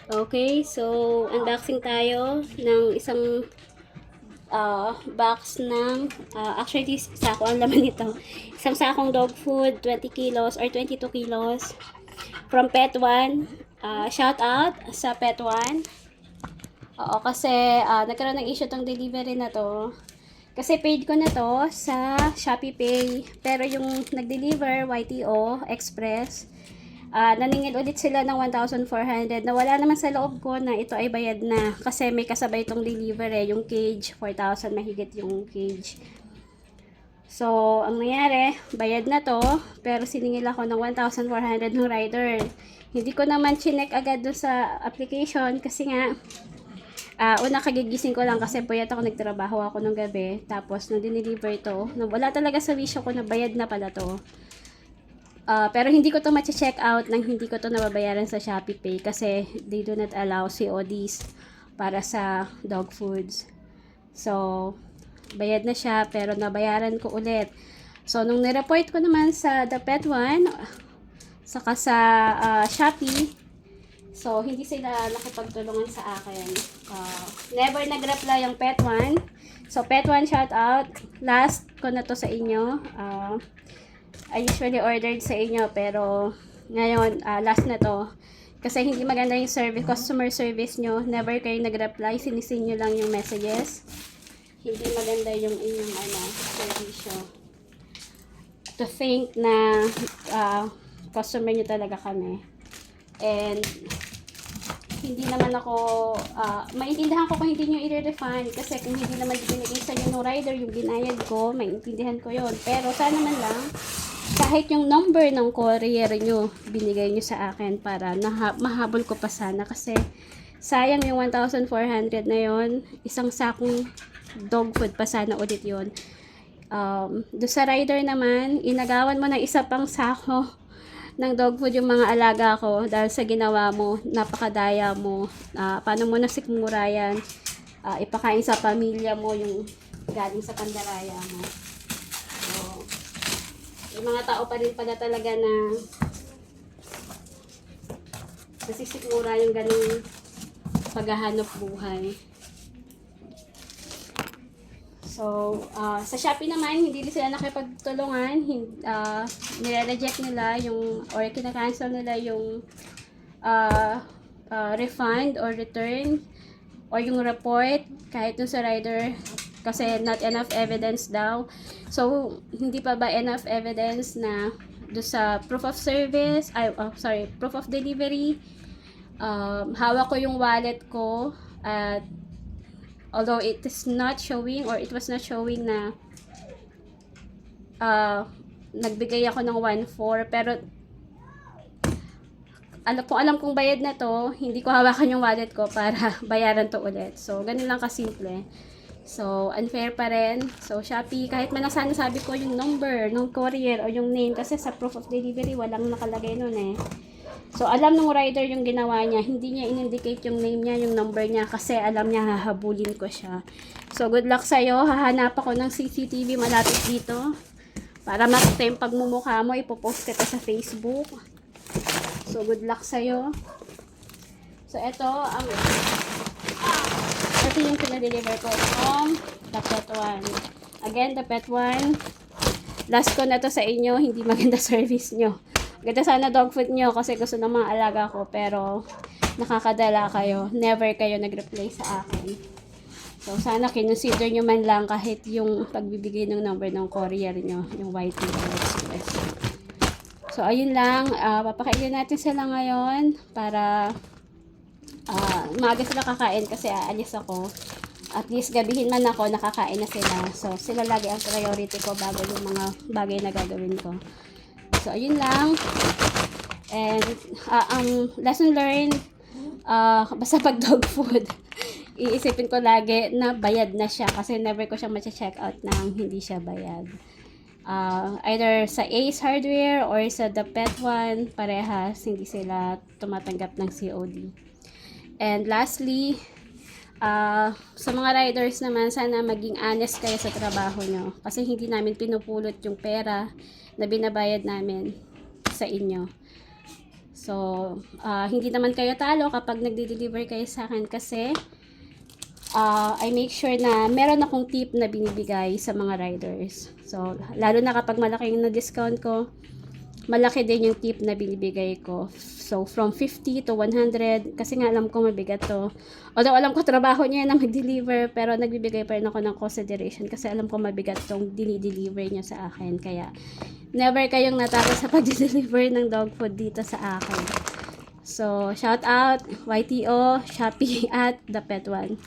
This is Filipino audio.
Okay, so unboxing tayo ng isang box ng actually sako ang laman nito. Isang sakong dog food, 20 kilos or 22 kilos from Pet One. Shout out sa Pet One. Oo, kasi nagkaroon ng issue tong delivery na to. Kasi paid ko na to sa Shopee Pay. Pero yung nag-deliver, YTO, Express, naningil ulit sila ng 1,400 na wala naman sa loob ko na ito ay bayad na. Kasi may kasabay itong delivery, yung cage, 4,000 mahigit yung cage. So, ang nangyari, bayad na to, pero siningil ako ng 1,400 ng rider. Hindi ko naman chinek agad doon sa application kasi nga, una kagigising ko lang kasi puyat ako, nagtrabaho ako nung gabi. Tapos, nung dineliver ito, wala talaga sa wisyo ko na bayad na pala to. Pero hindi ko to ma-check out nang hindi ko to nababayaran sa Shopee Pay kasi they do not allow CODs para sa dog foods. So, bayad na siya pero nabayaran ko ulit. So, nung nireport ko naman sa The Pet One, saka sa Shopee, so, hindi sila nakipagtulungan sa akin. Never nag-reply ang Pet One. So, Pet One, shout out. Last ko na to sa inyo. I usually ordered sa inyo, pero ngayon, last na to. Kasi hindi maganda yung service, customer service nyo. Never kayo nag-reply. Sinisin nyo lang yung messages. Hindi maganda yung inyong servisyo. To think na customer nyo talaga kami. And hindi naman ako, maintindihan ko kung hindi nyo i-refund kasi kung hindi naman binigay sa inyo ng rider yung binayad ko, maintindihan ko yon. Pero sana man lang, kahit yung number ng courier nyo, binigay nyo sa akin para mahabol ko pa sana kasi sayang yung 1,400 na yon. Isang sakong dog food pa sana ulit yon. Doon sa rider naman, inagawan mo ng isa pang sako ng dog food yung mga alaga ko dahil sa ginawa mo, napakadaya mo. Paano mo nasikmura yan? Ipakain sa pamilya mo yung galing sa pandaraya mo. So, yung mga tao pa rin pala talaga na nasisikmura yung galing paghahanap buhay. So, sa Shopee naman, hindi sila nakipagtulungan. Nire-reject nila yung, or kina-cancel nila yung refund or return or yung report kahit dun sa rider kasi not enough evidence daw. So, hindi pa ba enough evidence na do sa proof of service, proof of delivery. Hawak ko yung wallet ko at although it is not showing or it was not showing na nagbigay ako ng 1,400 pero alam kong bayad na to, hindi ko hawakan yung wallet ko para bayaran to ulit. So, ganun lang kasimple. So, unfair pa rin. So, Shopee, kahit man sana sabi ko yung number ng courier o yung name kasi sa proof of delivery, walang nakalagay nun eh. So, alam ng rider yung ginawa niya. Hindi niya in-indicate yung name niya, yung number niya kasi alam niya hahabulin ko siya. So, good luck sa'yo. Hahanap ako ng CCTV malapit dito para makita yung pagmumukha mo. Ipopost kita sa Facebook. So, good luck sa'yo. So, ito yung pinadeliver ko from The Pet One. Again, The Pet One. Last ko na to sa inyo. Hindi maganda service nyo. Ganda sana dog food nyo kasi gusto ng mga alaga ko. Pero, nakakadala kayo. Never kayo nag-reply sa akin. So, sana kinonsider nyo man lang kahit yung pagbibigay ng number ng courier nyo. Yung YT Express. So, ayun lang. Papakainin natin sila ngayon para maaga sila kakain kasi aalis ako. At least gabihin man ako, nakakain na sila. So, sila lagi ang priority ko bago yung mga bagay na gagawin ko. So, ayun lang. And, lesson learned, basta pag dog food, iisipin ko lagi na bayad na siya kasi never ko siya ma-check out nang hindi siya bayad. Either sa Ace Hardware or sa The Pet One, parehas, hindi sila tumatanggap ng COD. And lastly, sa mga riders naman, sana maging honest kayo sa trabaho nyo. Kasi hindi namin pinupulot yung pera na binabayad namin sa inyo. So, hindi naman kayo talo kapag nagde-deliver kayo sa akin kasi I make sure na meron akong tip na binibigay sa mga riders. So, lalo na kapag malaki yung na-discount ko, malaki din yung tip na binibigay ko. So, from 50 to 100, kasi nga alam ko mabigat to. Although alam ko trabaho niya na mag-deliver, pero nagbibigay pa rin ako ng consideration kasi alam ko mabigat tong dinideliver niya sa akin. Kaya, never kayong natakot sa pag-deliver ng dog food dito sa akin. So, shout out, YTO, Shopee, at The Pet One.